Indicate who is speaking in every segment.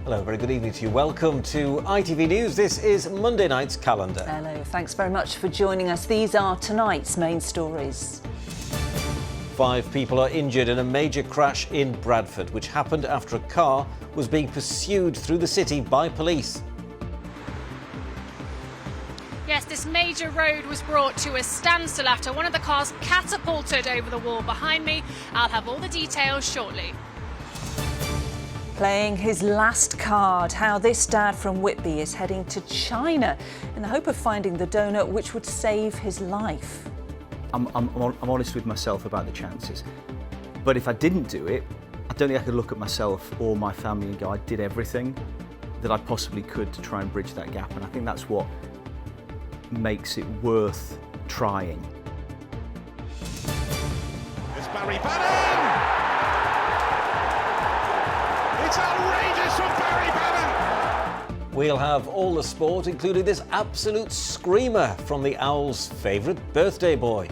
Speaker 1: Hello, very good evening to you. Welcome to ITV News. This is Monday night's calendar.
Speaker 2: Hello, thanks very much for joining us. These are tonight's main stories.
Speaker 1: 5 people are injured in a major crash in Bradford, which happened after a car was being pursued through the city by police.
Speaker 3: Yes, this major road was brought to a standstill after one of the cars catapulted over the wall behind me. I'll have all the details shortly.
Speaker 2: Playing his last card, how this dad from Whitby is heading to China in the hope of finding the donor which would save his life.
Speaker 4: I'm honest with myself about the chances. But if I didn't do it, I don't think I could look at myself or my family and go, I did everything that I possibly could to try and bridge that gap. And I think that's what makes it worth trying.
Speaker 5: It's Barry Bannon! It's outrageous from Barry Bannon!
Speaker 1: We'll have all the sport, including this absolute screamer from the Owls' favourite birthday boy.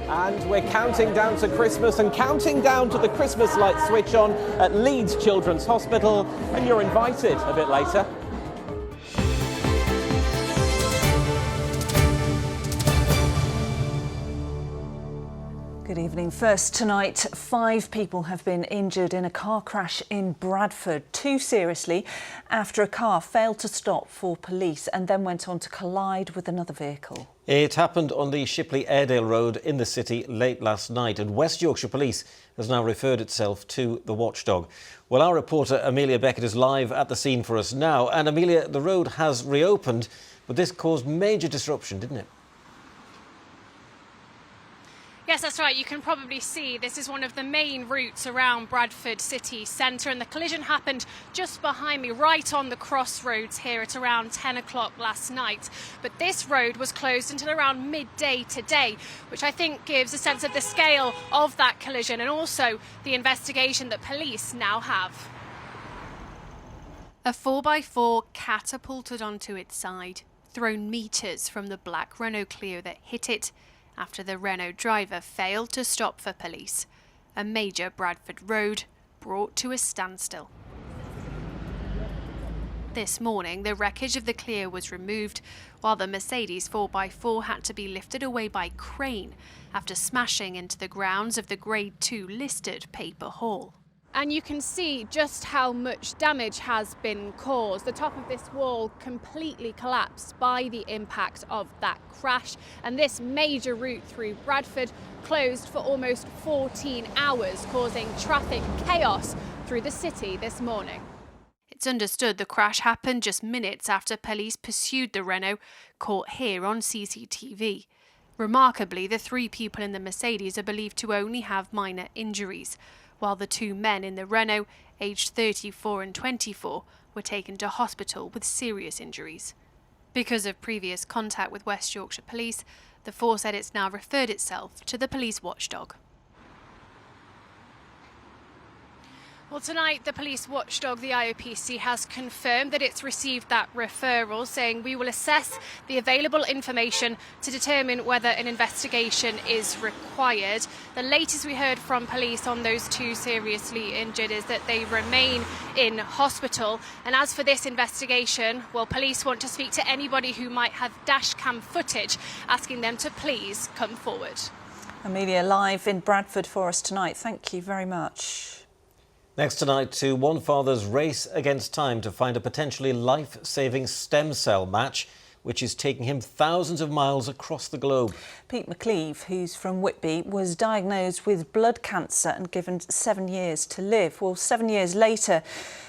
Speaker 6: And we're counting down to Christmas and counting down to the Christmas lights switch on at Leeds Children's Hospital. And you're invited a bit later.
Speaker 2: Good evening. First tonight, 5 people have been injured in a car crash in Bradford, 2 seriously, after a car failed to stop for police and then went on to collide with another vehicle.
Speaker 1: It happened on the Shipley-Airedale Road in the city late last night, and West Yorkshire Police has now referred itself to the watchdog. Well, our reporter Amelia Beckett is live at the scene for us now. And Amelia, the road has reopened, but this caused major disruption, didn't it?
Speaker 3: Yes, that's right. You can probably see this is one of the main routes around Bradford city centre, and the collision happened just behind me, right on the crossroads here at around 10 o'clock last night. But this road was closed until around midday today, which I think gives a sense of the scale of that collision and also the investigation that police now have. A 4x4 catapulted onto its side, thrown metres from the black Renault Clio that hit it, after the Renault driver failed to stop for police. A major Bradford road brought to a standstill. This morning, the wreckage of the Clio was removed, while the Mercedes 4x4 had to be lifted away by crane after smashing into the grounds of the Grade 2 listed paper hall. And you can see just how much damage has been caused. The top of this wall completely collapsed by the impact of that crash. And this major route through Bradford closed for almost 14 hours, causing traffic chaos through the city this morning. It's understood the crash happened just minutes after police pursued the Renault, caught here on CCTV. Remarkably, the 3 people in the Mercedes are believed to only have minor injuries, while the 2 men in the Renault, aged 34 and 24, were taken to hospital with serious injuries. Because of previous contact with West Yorkshire Police, the force said it's now referred itself to the police watchdog. Well, tonight, the police watchdog, the IOPC, has confirmed that it's received that referral, saying we will assess the available information to determine whether an investigation is required. The latest we heard from police on those 2 seriously injured is that they remain in hospital. And as for this investigation, well, police want to speak to anybody who might have dashcam footage, asking them to please come forward.
Speaker 2: Amelia, live in Bradford for us tonight. Thank you very much.
Speaker 1: Next tonight, to one father's race against time to find a potentially life-saving stem cell match, which is taking him thousands of miles across the globe.
Speaker 2: Pete McCleave, who's from Whitby, was diagnosed with blood cancer and given 7 years to live. Well, 7 years later,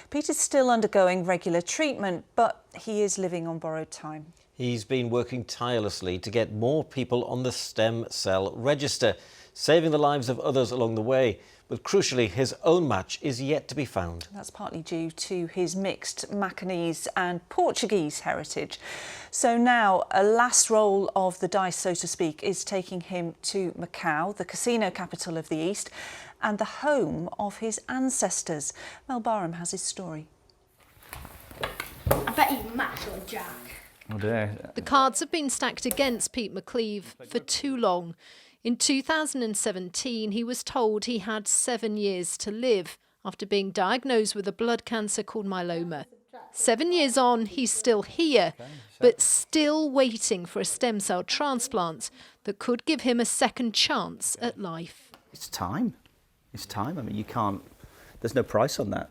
Speaker 2: Pete is still undergoing regular treatment, but he is living on borrowed time.
Speaker 1: He's been working tirelessly to get more people on the stem cell register, saving the lives of others along the way. But crucially, his own match is yet to be found.
Speaker 2: That's partly due to his mixed Macanese and Portuguese heritage. So now a last roll of the dice, so to speak, is taking him to Macau, the casino capital of the East, and the home of his ancestors. Mel Barham has his story.
Speaker 7: I bet you match or jack.
Speaker 4: Oh dear.
Speaker 8: The cards have been stacked against Pete McCleave for too long. In 2017, he was told he had 7 years to live after being diagnosed with a blood cancer called myeloma. 7 years on, he's still here, but still waiting for a stem cell transplant that could give him a second chance at life.
Speaker 4: It's time. It's time. I mean, you can't, there's no price on that.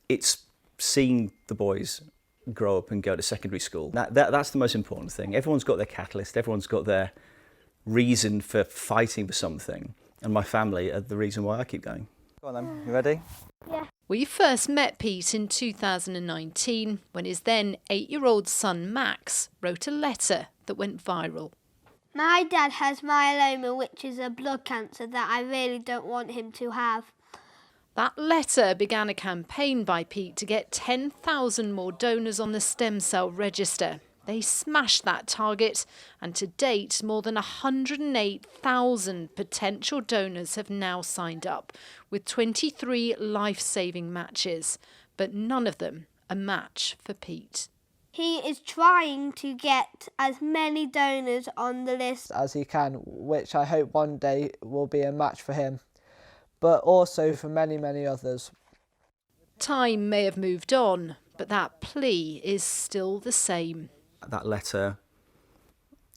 Speaker 4: It's seeing the boys grow up and go to secondary school. That's the most important thing. Everyone's got their catalyst, everyone's got their reason for fighting for something, and my family are the reason why I keep going. Go on then, you ready?
Speaker 7: Yeah.
Speaker 8: We first met Pete in 2019 when his then 8-year-old son Max wrote a letter that went viral.
Speaker 7: My dad has myeloma, which is a blood cancer that I really don't want him to have.
Speaker 8: That letter began a campaign by Pete to get 10,000 more donors on the stem cell register. They smashed that target, and to date, more than 108,000 potential donors have now signed up, with 23 life-saving matches, but none of them a match for Pete.
Speaker 7: He is trying to get as many donors on the list
Speaker 9: as he can, which I hope one day will be a match for him, but also for many, many others.
Speaker 8: Time may have moved on, but that plea is still the same.
Speaker 4: That letter,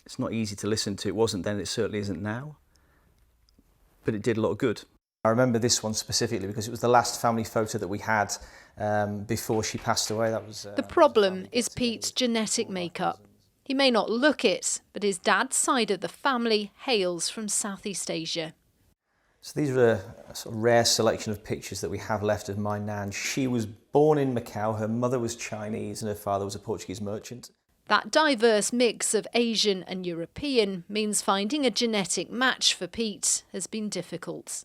Speaker 4: it's not easy to listen to. It wasn't then, it certainly isn't now. But it did a lot of good.
Speaker 10: I remember this one specifically because it was the last family photo that we had before she passed away. That was
Speaker 8: the problem is Pete's genetic makeup. He may not look it, but his dad's side of the family hails from Southeast Asia.
Speaker 10: So these are a sort of rare selection of pictures that we have left of my nan. She was born in Macau, her mother was Chinese and her father was a Portuguese merchant.
Speaker 8: That diverse mix of Asian and European means finding a genetic match for Pete has been difficult.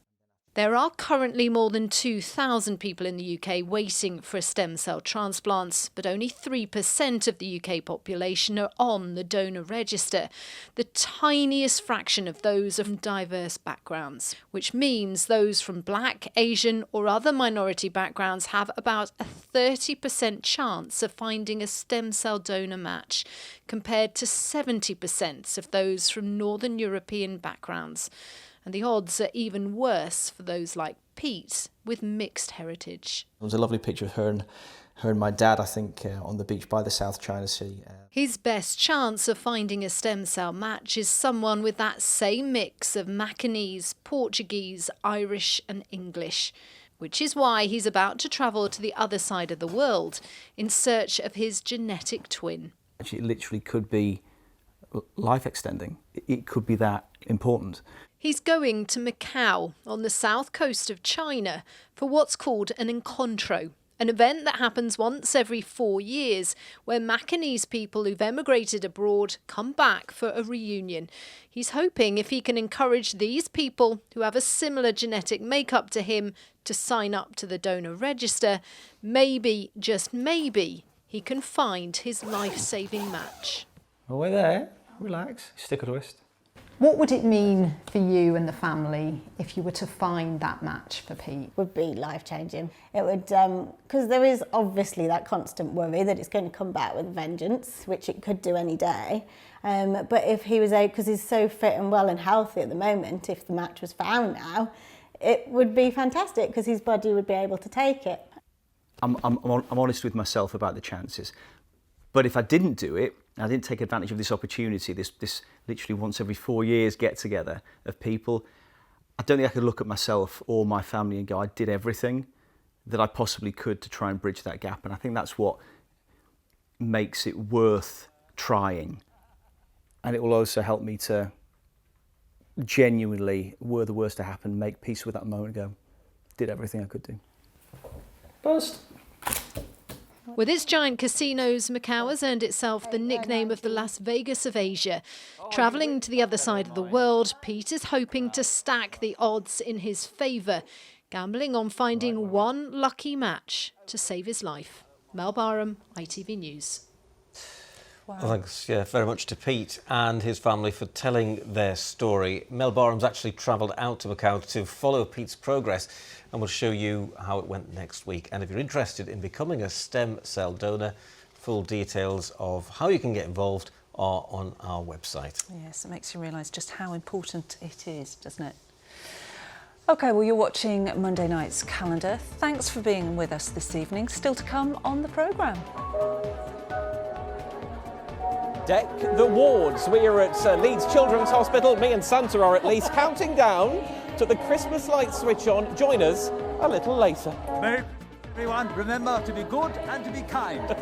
Speaker 8: There are currently more than 2,000 people in the UK waiting for a stem cell transplant, but only 3% of the UK population are on the donor register, the tiniest fraction of those from diverse backgrounds, which means those from Black, Asian or other minority backgrounds have about a 30% chance of finding a stem cell donor match, compared to 70% of those from Northern European backgrounds. And the odds are even worse for those like Pete with mixed heritage.
Speaker 10: There was a lovely picture of her and my dad, I think, on the beach by the South China Sea.
Speaker 8: His best chance of finding a stem cell match is someone with that same mix of Macanese, Portuguese, Irish and English, which is why he's about to travel to the other side of the world in search of his genetic twin.
Speaker 4: Actually, it literally could be life extending. It could be that important.
Speaker 8: He's going to Macau on the south coast of China for what's called an encontro, an event that happens once every 4 years where Macanese people who've emigrated abroad come back for a reunion. He's hoping if he can encourage these people who have a similar genetic makeup to him to sign up to the donor register, maybe, just maybe, he can find his life-saving match.
Speaker 10: Well, we're there. Relax. Stick a twist.
Speaker 11: What would it mean for you and the family if you were to find that match for Pete?
Speaker 12: Would be life-changing. It would, because there is obviously that constant worry that it's going to come back with vengeance, which it could do any day. But if he was able, because he's so fit and well and healthy at the moment, if the match was found now, it would be fantastic because his body would be able to take it.
Speaker 4: I'm honest with myself about the chances. But if I didn't do it, I didn't take advantage of this opportunity, this literally once every 4 years get-together of people, I don't think I could look at myself or my family and go, I did everything that I possibly could to try and bridge that gap. And I think that's what makes it worth trying. And it will also help me to genuinely, were the worst to happen, make peace with that moment and go, did everything I could do.
Speaker 10: Bust.
Speaker 8: With its giant casinos, Macau has earned itself the nickname of the Las Vegas of Asia. Travelling to the other side of the world, Pete is hoping to stack the odds in his favour, gambling on finding one lucky match to save his life. Mel Barham, ITV News.
Speaker 1: Wow. Well, thanks very much to Pete and his family for telling their story. Mel Barham's actually travelled out to Macau to follow Pete's progress and will show you how it went next week. And if you're interested in becoming a stem cell donor, full details of how you can get involved are on our website.
Speaker 2: Yes, it makes you realise just how important it is, doesn't it? OK, well, you're watching Monday night's calendar. Thanks for being with us this evening. Still to come on the programme.
Speaker 6: Deck the wards. We're at Leeds Children's Hospital. Me and Santa are at least counting down to the Christmas light switch on. Join us a little later.
Speaker 13: Merry everyone, remember to be good and to be kind.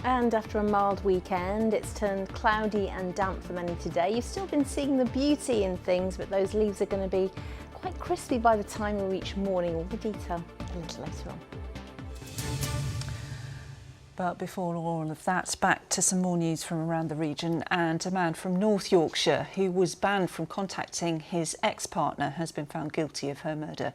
Speaker 14: And after a mild weekend, it's turned cloudy and damp for many today. You've still been seeing the beauty in things, but those leaves are going to be quite crispy by the time we reach morning. All the detail a little later on.
Speaker 2: But before all of that, back to some more news from around the region. And a man from North Yorkshire who was banned from contacting his ex-partner has been found guilty of her murder.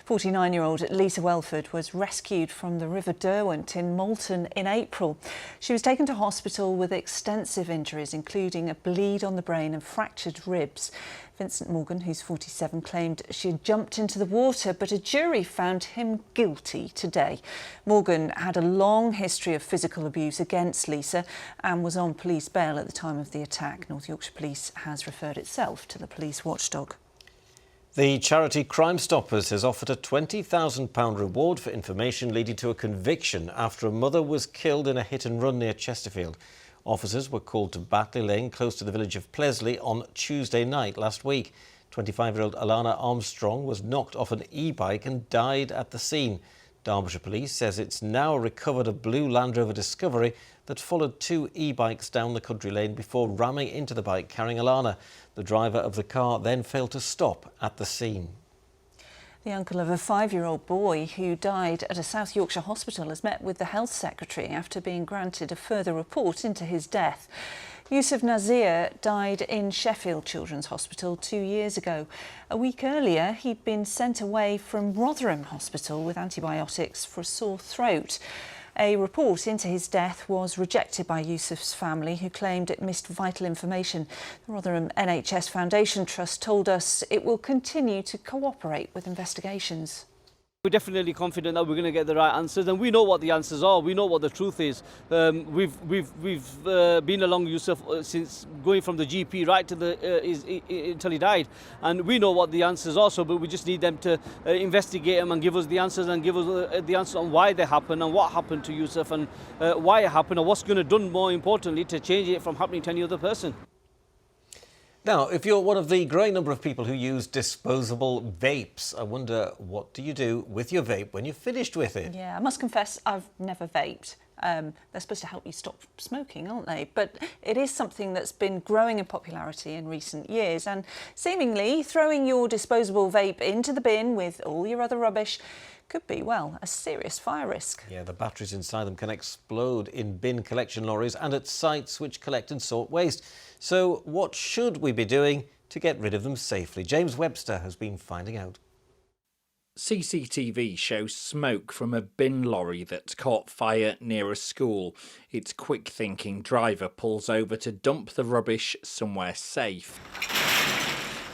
Speaker 2: 49-year-old Lisa Welford was rescued from the River Derwent in Malton in April. She was taken to hospital with extensive injuries, including a bleed on the brain and fractured ribs. Vincent Morgan, who's 47, claimed she had jumped into the water, but a jury found him guilty today. Morgan had a long history of physical abuse against Lisa and was on police bail at the time of the attack. North Yorkshire Police has referred itself to the police watchdog.
Speaker 1: The charity Crime Stoppers has offered a £20,000 reward for information leading to a conviction after a mother was killed in a hit-and-run near Chesterfield. Officers were called to Batley Lane, close to the village of Plesley, on Tuesday night last week. 25-year-old Alana Armstrong was knocked off an e-bike and died at the scene. Derbyshire Police says it's now recovered a blue Land Rover Discovery that followed two e-bikes down the country lane before ramming into the bike carrying Alana. The driver of the car then failed to stop at the scene.
Speaker 2: The uncle of a 5-year-old boy who died at a South Yorkshire hospital has met with the Health Secretary after being granted a further report into his death. Yusuf Nazir died in Sheffield Children's Hospital 2 years ago. A week earlier, he'd been sent away from Rotherham Hospital with antibiotics for a sore throat. A report into his death was rejected by Yusuf's family, who claimed it missed vital information. The Rotherham NHS Foundation Trust told us it will continue to cooperate with investigations.
Speaker 15: We're definitely confident that we're going to get the right answers, and we know what the answers are. We know what the truth is. We've been along Yusuf since going from the GP right to until he died, and we know what the answers are. So, but we just need them to investigate them and give us the answers, and give us the answers on why they happened and what happened to Yusuf and why it happened, and what's going to be done, more importantly, to change it from happening to any other person.
Speaker 1: Now, if you're one of the growing number of people who use disposable vapes, I wonder, what do you do with your vape when you're finished with it?
Speaker 2: Yeah, I must confess I've never vaped. They're supposed to help you stop smoking, aren't they? But it is something that's been growing in popularity in recent years, and seemingly throwing your disposable vape into the bin with all your other rubbish could be, well, a serious fire risk.
Speaker 1: Yeah, the batteries inside them can explode in bin collection lorries and at sites which collect and sort waste. So what should we be doing to get rid of them safely? James Webster has been finding out.
Speaker 16: CCTV shows smoke from a bin lorry that caught fire near a school. Its quick-thinking driver pulls over to dump the rubbish somewhere safe.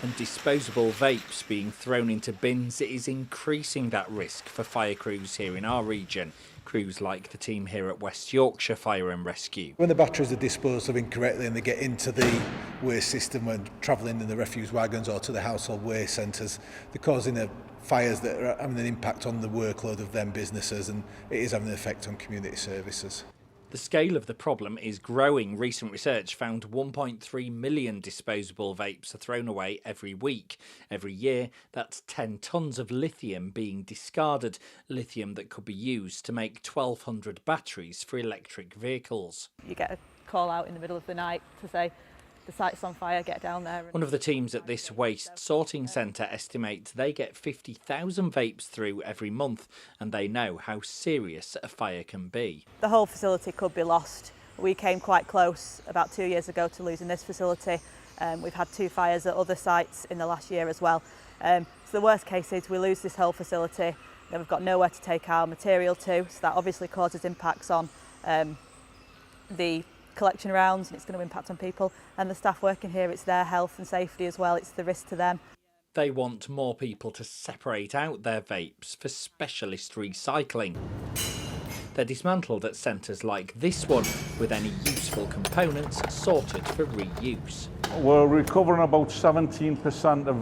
Speaker 16: And disposable vapes being thrown into bins is increasing that risk for fire crews here in our region. Crews like the team here at West Yorkshire Fire and Rescue.
Speaker 17: When the batteries are disposed of incorrectly and they get into the waste system when travelling in the refuse wagons or to the household waste centres, they're causing fires that are having an impact on the workload of them businesses, and it is having an effect on community services.
Speaker 16: The scale of the problem is growing. Recent research found 1.3 million disposable vapes are thrown away every week. Every year, that's 10 tonnes of lithium being discarded, lithium that could be used to make 1,200 batteries for electric vehicles.
Speaker 18: You get a call out in the middle of the night to say, the site's on fire, get down there.
Speaker 16: One of the teams at this waste sorting centre estimates they get 50,000 vapes through every month, and they know how serious a fire can be.
Speaker 18: The whole facility could be lost. We came quite close about 2 years ago to losing this facility. We've had 2 fires at other sites in the last year as well. So the worst case is we lose this whole facility, then we've got nowhere to take our material to, so that obviously causes impacts on the collection rounds, and it's going to impact on people and the staff working here. It's their health and safety as well, it's the risk to them.
Speaker 16: They want more people to separate out their vapes for specialist recycling. They're dismantled at centres like this one, with any useful components sorted for reuse.
Speaker 19: We're recovering about 17% of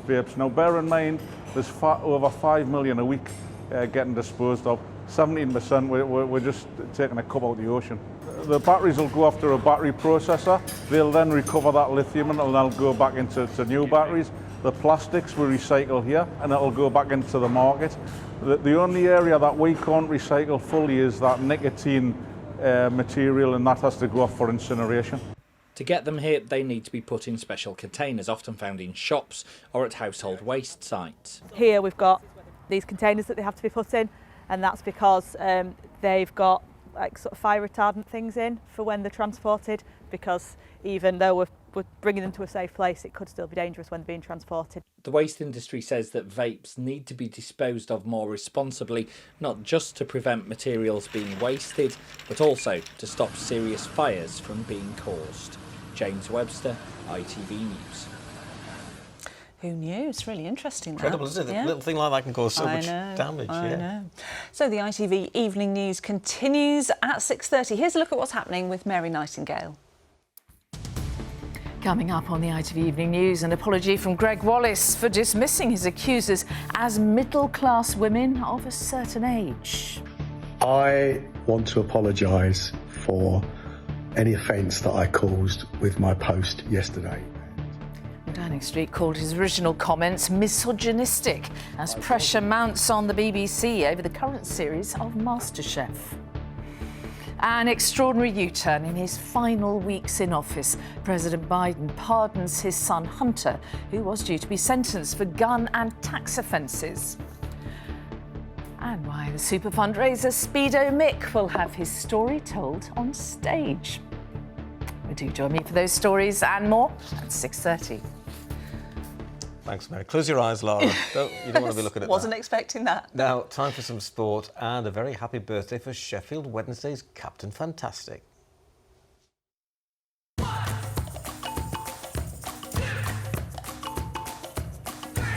Speaker 19: vapes. Now bear in mind there's over 5 million a week getting disposed of. 17%, we're just taking a cup out of the ocean. The batteries will go after a battery processor. They'll then recover that lithium and they'll go back into new batteries. The plastics we recycle here and it'll go back into the market. The only area that we can't recycle fully is that nicotine material, and that has to go off for incineration.
Speaker 16: To get them here, they need to be put in special containers, often found in shops or at household waste sites.
Speaker 18: Here we've got these containers that they have to be put in, and that's because they've got like sort of fire retardant things in for when they're transported, because even though we're bringing them to a safe place, it could still be dangerous when they're being transported.
Speaker 16: The waste industry says that vapes need to be disposed of more responsibly, not just to prevent materials being wasted, but also to stop serious fires from being caused. James Webster, ITV News.
Speaker 2: Who knew? It's really interesting.
Speaker 1: Incredible, isn't it? A little thing like that can cause so much damage.
Speaker 2: I know. So the ITV Evening News continues at 6:30. Here's a look at what's happening with Mary Nightingale.
Speaker 20: Coming up on the ITV Evening News, an apology from Greg Wallace for dismissing his accusers as middle-class women of a certain age.
Speaker 21: I want to apologise for any offence that I caused with my post yesterday.
Speaker 20: Downing Street called his original comments misogynistic as pressure mounts on the BBC over the current series of MasterChef. An extraordinary U-turn in his final weeks in office. President Biden pardons his son Hunter, who was due to be sentenced for gun and tax offences. And why the super fundraiser Speedo Mick will have his story told on stage. Do join me for those stories and more at 6:30.
Speaker 1: Thanks, Mary. Close your eyes, Lara. You don't want to be looking at that.
Speaker 2: Wasn't expecting that.
Speaker 1: Now, time for some sport and a very happy birthday for Sheffield Wednesday's Captain Fantastic.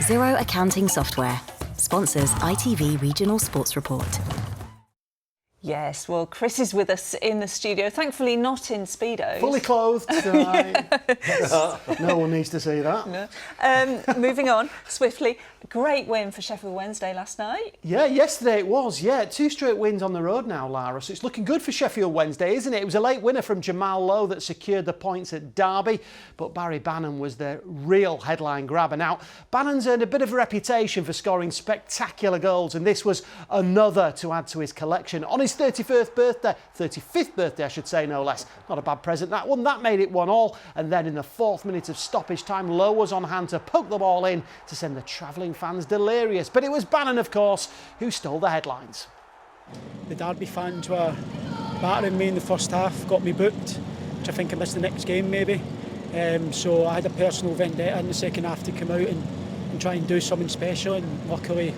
Speaker 22: Xero Accounting Software sponsors ITV Regional Sports Report.
Speaker 2: Yes, well, Chris is with us in the studio, thankfully not in Speedos.
Speaker 23: Fully clothed tonight. Yes. No one needs to see that.
Speaker 2: No. Moving on swiftly, great win for Sheffield Wednesday last night.
Speaker 23: Yeah, yesterday it was, 2 straight wins on the road now, Lara, so it's looking good for Sheffield Wednesday, isn't it? It was a late winner from Jamal Lowe that secured the points at Derby, but Barry Bannon was the real headline grabber. Now, Bannon's earned a bit of a reputation for scoring spectacular goals, and this was another to add to his collection. On his 35th birthday, I should say, no less. Not a bad present, that one. That made it 1-1, and then in the 4th minute of stoppage time, Lowe was on hand to poke the ball in to send the travelling fans delirious. But it was Bannon, of course, who stole the headlines.
Speaker 24: The Derby fans were battering me in the first half, got me booked, which I think I missed the next game maybe. So I had a personal vendetta in the second half to come out and try and do something special, and luckily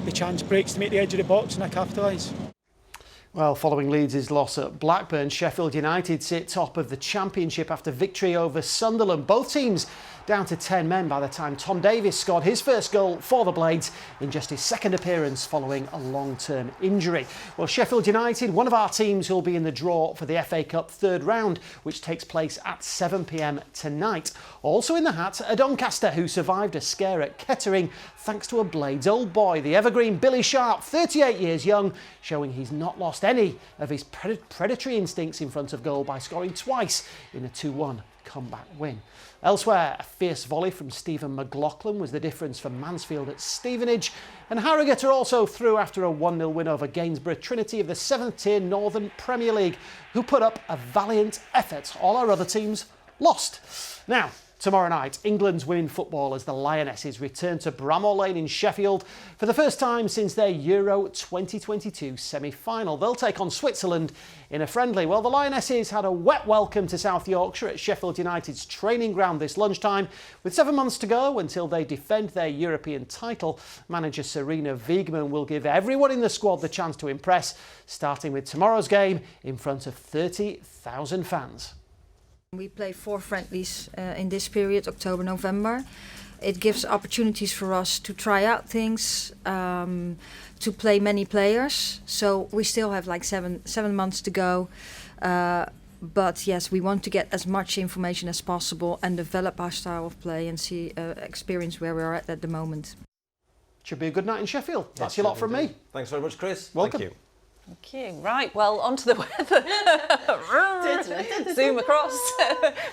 Speaker 24: the chance breaks to make the edge of the box and I capitalise.
Speaker 23: Well, following Leeds' loss at Blackburn, Sheffield United sit top of the Championship after victory over Sunderland. Both teams down to 10 men by the time Tom Davies scored his first goal for the Blades in just his second appearance following a long-term injury. Well, Sheffield United, one of our teams who'll be in the draw for the FA Cup third round, which takes place at 7 p.m. tonight. Also in the hat, a Doncaster who survived a scare at Kettering thanks to a Blades old boy, the evergreen Billy Sharp, 38 years young, showing he's not lost any of his predatory instincts in front of goal by scoring twice in a 2-1 comeback win. Elsewhere, a fierce volley from Stephen McLaughlin was the difference for Mansfield at Stevenage, and Harrogate are also through after a 1-0 win over Gainsborough Trinity of the 7th tier Northern Premier League, who put up a valiant effort. All our other teams lost. Now, tomorrow night, England's women footballers, the Lionesses, return to Bramall Lane in Sheffield for the first time since their Euro 2022 semi-final. They'll take on Switzerland in a friendly. Well, the Lionesses had a wet welcome to South Yorkshire at Sheffield United's training ground this lunchtime. With 7 months to go until they defend their European title, manager Serena Wiegman will give everyone in the squad the chance to impress, starting with tomorrow's game in front of 30,000 fans.
Speaker 25: We play 4 friendlies in this period, October, November. It gives opportunities for us to try out things, to play many players. So we still have like seven months to go. But yes, we want to get as much information as possible and develop our style of play and see experience where we are at the moment.
Speaker 23: Should be a good night in Sheffield. That's your lot from me.
Speaker 1: Thanks very much, Chris.
Speaker 23: Welcome.
Speaker 1: Thank you.
Speaker 2: Thank you. Right, well, on to the weather. Zoom across.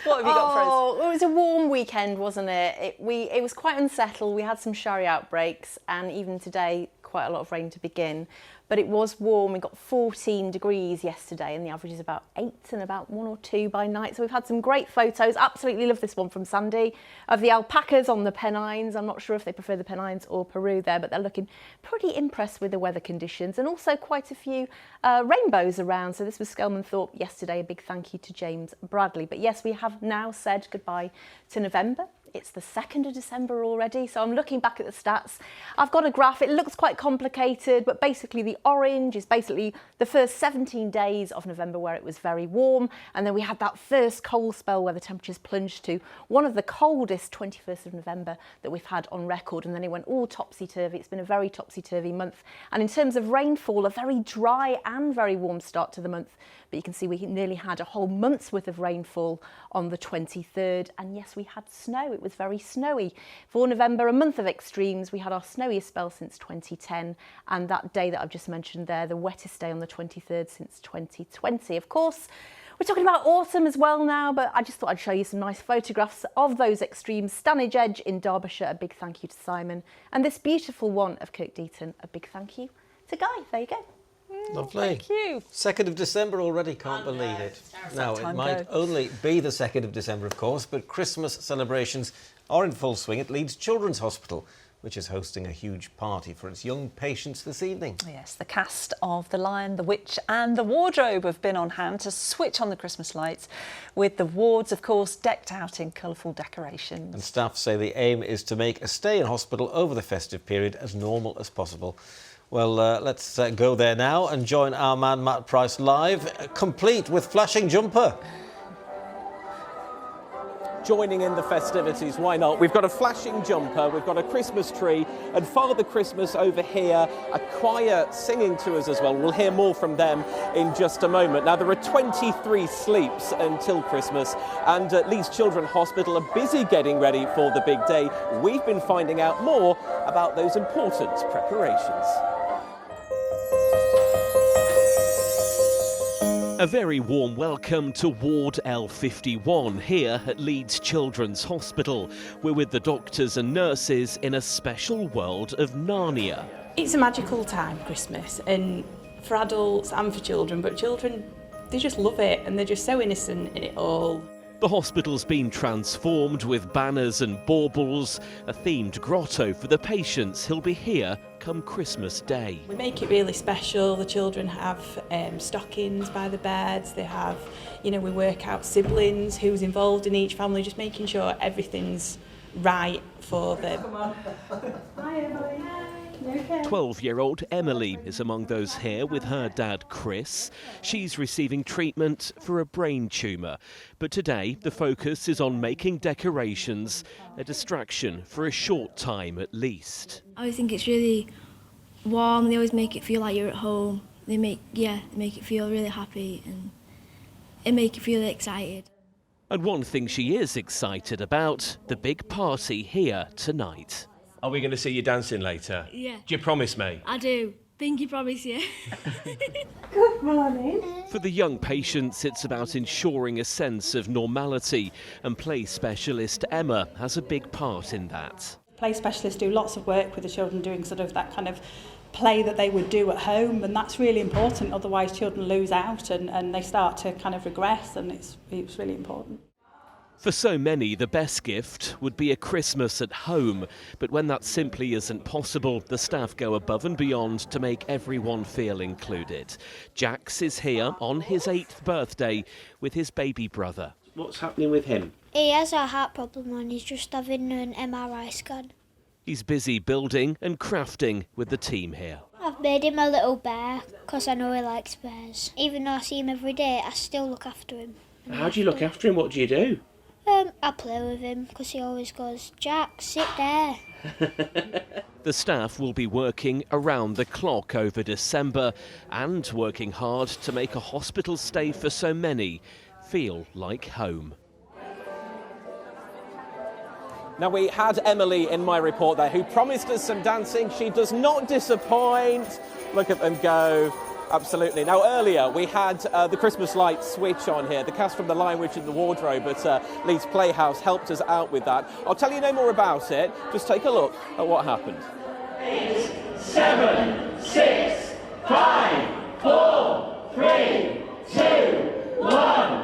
Speaker 2: What have you got for us?
Speaker 14: Oh, it was a warm weekend, wasn't it? It was quite unsettled. We had some showery outbreaks, and even today, quite a lot of rain to begin. But it was warm. We got 14 degrees yesterday, and the average is about 8 and about 1 or 2 by night. So we've had some great photos. Absolutely love this one from Sandy of the alpacas on the Pennines. I'm not sure if they prefer the Pennines or Peru there, but they're looking pretty impressed with the weather conditions, and also quite a few rainbows around. So this was Skelmanthorpe yesterday. A big thank you to James Bradley. But yes, we have now said goodbye to November. It's the 2nd of December already, so I'm looking back at the stats. I've got a graph. It looks quite complicated, but basically the orange is basically the first 17 days of November where it was very warm, and then we had that first cold spell where the temperatures plunged to one of the coldest 21st of November that we've had on record, and then it went all topsy-turvy. It's been a very topsy-turvy month, and in terms of rainfall, a very dry and very warm start to the month. But you can see we nearly had a whole month's worth of rainfall on the 23rd. And yes, we had snow. It was very snowy. For November, a month of extremes, we had our snowiest spell since 2010. And that day that I've just mentioned there, the wettest day on the 23rd since 2020. Of course, we're talking about autumn as well now, but I just thought I'd show you some nice photographs of those extremes. Stanage Edge in Derbyshire, a big thank you to Simon. And this beautiful one of Kirkdeaton, a big thank you to Guy. There you go.
Speaker 1: Lovely.
Speaker 2: Thank you.
Speaker 1: 2nd of December already, can't believe it. Now, it might only be the 2nd of December, of course, but Christmas celebrations are in full swing at Leeds Children's Hospital, which is hosting a huge party for its young patients this evening.
Speaker 2: Yes, the cast of The Lion, the Witch and the Wardrobe have been on hand to switch on the Christmas lights, with the wards, of course, decked out in colourful decorations.
Speaker 1: And staff say the aim is to make a stay in hospital over the festive period as normal as possible. Well, let's go there now and join our man Matt Price live, complete with flashing jumper.
Speaker 6: Joining in the festivities, why not? We've got a flashing jumper, we've got a Christmas tree, and Father Christmas over here, a choir singing to us as well. We'll hear more from them in just a moment. Now, there are 23 sleeps until Christmas, and Leeds Children's Hospital are busy getting ready for the big day. We've been finding out more about those important preparations.
Speaker 3: A very warm welcome to Ward L51 here at Leeds Children's Hospital. We're with the doctors and nurses in a special world of Narnia.
Speaker 5: It's a magical time, Christmas, and for adults and for children, but children, they just love it and they're just so innocent in it all.
Speaker 3: The hospital's been transformed with banners and baubles, a themed grotto for the patients who'll be here come Christmas Day.
Speaker 5: We make it really special. The children have stockings by the beds. They have, we work out siblings, who's involved in each family, just making sure everything's right for them. Hi, Emily. Okay.
Speaker 3: 12-year-old Emily is among those here with her dad Chris. She's receiving treatment for a brain tumour. But today the focus is on making decorations a distraction for a short time at least.
Speaker 7: I think it's really warm. They always make it feel like you're at home. They make it feel really happy and it make you feel excited.
Speaker 3: And one thing she is excited about, the big party here tonight.
Speaker 9: Are we going to see you dancing later?
Speaker 7: Yeah.
Speaker 9: Do you promise me?
Speaker 7: I do. Pinky promise, yeah.
Speaker 5: Good morning.
Speaker 3: For the young patients, it's about ensuring a sense of normality, and play specialist Emma has a big part in that.
Speaker 5: Play specialists do lots of work with the children doing sort of that kind of play that they would do at home, and that's really important. Otherwise children lose out and they start to kind of regress, and it's really important.
Speaker 3: For so many, the best gift would be a Christmas at home. But when that simply isn't possible, the staff go above and beyond to make everyone feel included. Jax is here on his 8th birthday with his baby brother.
Speaker 9: What's happening with him?
Speaker 11: He has a heart problem and he's just having an MRI scan.
Speaker 3: He's busy building and crafting with the team here.
Speaker 11: I've made him a little bear because I know he likes bears. Even though I see him every day, I still look after him.
Speaker 9: How do you look after him? What do you do?
Speaker 11: I play with him because he always goes, Jack, sit there.
Speaker 3: The staff will be working around the clock over December and working hard to make a hospital stay for so many feel like home.
Speaker 6: Now, we had Emily in my report there who promised us some dancing. She does not disappoint. Look at them go. Absolutely. Now, earlier we had the Christmas lights switch on here. The cast from The Lion, Witch and the Wardrobe at Leeds Playhouse helped us out with that. I'll tell you no more about it. Just take a look at what happened.
Speaker 4: 8, 7, 6, 5, 4, 3, 2, 1.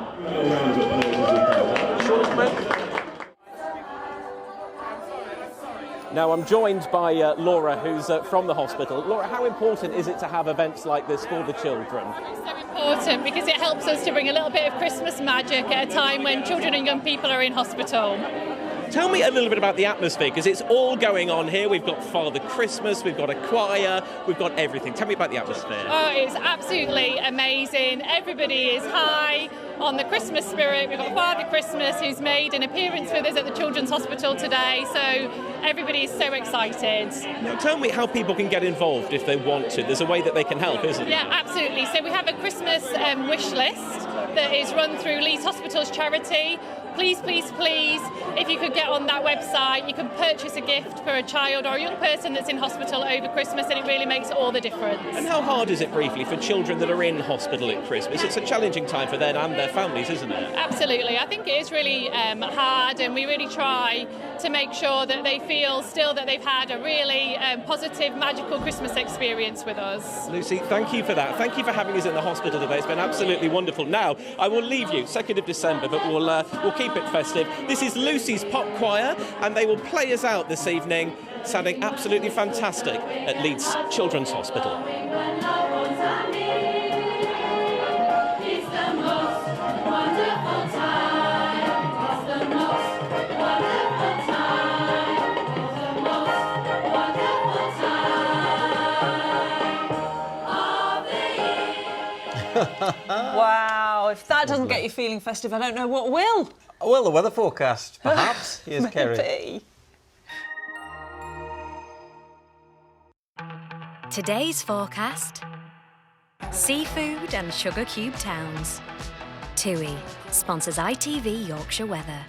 Speaker 6: Now, I'm joined by Laura, who's from the hospital. Laura, how important is it to have events like this for the children?
Speaker 8: It's so important because it helps us to bring a little bit of Christmas magic at a time when children and young people are in hospital.
Speaker 6: Tell me a little bit about the atmosphere, because it's all going on here. We've got Father Christmas, we've got a choir, we've got everything. Tell me about the atmosphere.
Speaker 8: Oh, it's absolutely amazing. Everybody is high on the Christmas spirit. We've got Father Christmas, who's made an appearance with us at the Children's Hospital today, so everybody is so excited.
Speaker 6: Now, tell me how people can get involved if they want to. There's a way that they can help, isn't there?
Speaker 8: Yeah, absolutely. So we have a Christmas wish list that is run through Leeds Hospital's charity. Please, please, please, if you could get on that website, you can purchase a gift for a child or a young person that's in hospital over Christmas, and it really makes all the difference.
Speaker 6: And how hard is it, briefly, for children that are in hospital at Christmas? It's a challenging time for them and their families, isn't it?
Speaker 8: Absolutely. I think it is really hard, and we really try to make sure that they feel still that they've had a really positive, magical Christmas experience with us.
Speaker 6: Lucy, thank you for that. Thank you for having us in the hospital today. It's been absolutely wonderful. Now, I will leave you, 2nd of December, but we'll keep it festive. This is Lucy's Pop Choir, and they will play us out this evening, sounding absolutely fantastic at Leeds Children's Hospital.
Speaker 2: Wow, if that doesn't get you feeling festive, I don't know what will.
Speaker 1: Well, the weather forecast, perhaps. Here's Kerry.
Speaker 22: Today's forecast: seafood and sugar cube towns. TUI sponsors ITV Yorkshire Weather.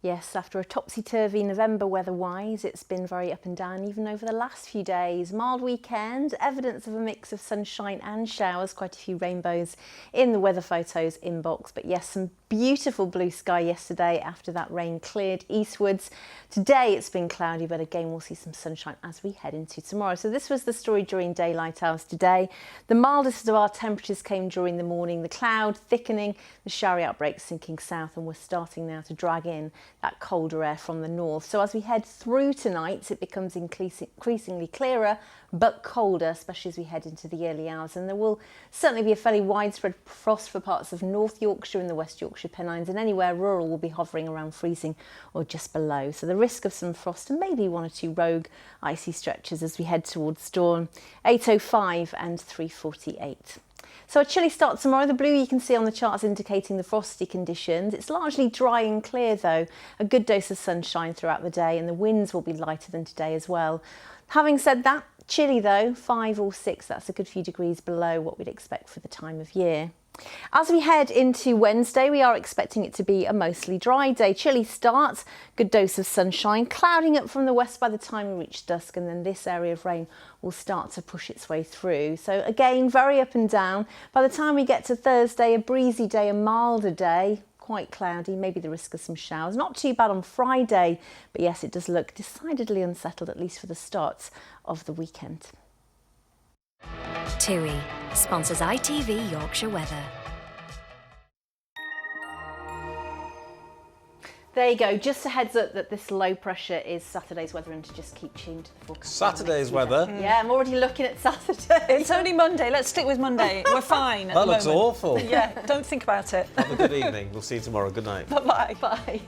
Speaker 14: Yes, after a topsy-turvy November weather-wise, it's been very up and down even over the last few days. Mild weekend, evidence of a mix of sunshine and showers, quite a few rainbows in the weather photos inbox. But yes, some beautiful blue sky yesterday after that rain cleared eastwards. Today it's been cloudy, but again we'll see some sunshine as we head into tomorrow. So this was the story during daylight hours today. The mildest of our temperatures came during the morning, the cloud thickening, the showery outbreaks sinking south, and we're starting now to drag in that colder air from the north. So as we head through tonight, it becomes increasingly clearer but colder, especially as we head into the early hours. And there will certainly be a fairly widespread frost for parts of North Yorkshire and the West Yorkshire Pennines, and anywhere rural will be hovering around freezing or just below. So the risk of some frost and maybe one or two rogue icy stretches as we head towards dawn, 8:05 and 3:48. So a chilly start tomorrow. The blue you can see on the charts indicating the frosty conditions. It's largely dry and clear though. A good dose of sunshine throughout the day, and the winds will be lighter than today as well. Having said that, chilly though, 5 or 6, that's a good few degrees below what we'd expect for the time of year. As we head into Wednesday, we are expecting it to be a mostly dry day. Chilly start, good dose of sunshine, clouding up from the west by the time we reach dusk, and then this area of rain will start to push its way through. So again, very up and down. By the time we get to Thursday, a breezy day, a milder day, quite cloudy, maybe the risk of some showers. Not too bad on Friday, but yes, it does look decidedly unsettled, at least for the start of the weekend.
Speaker 22: TUI sponsors ITV Yorkshire Weather.
Speaker 14: There you go, just a heads up that this low pressure is Saturday's weather, and to just keep tuned to the forecast.
Speaker 1: Saturday's weather?
Speaker 14: Yeah, I'm already looking at Saturday.
Speaker 2: It's only Monday, let's stick with Monday. We're fine at
Speaker 1: That
Speaker 2: the
Speaker 1: looks
Speaker 2: moment.
Speaker 1: awful.
Speaker 2: Yeah, don't think about it.
Speaker 1: Have a good evening. We'll see you tomorrow. Good night.
Speaker 2: Bye-bye.
Speaker 14: Bye.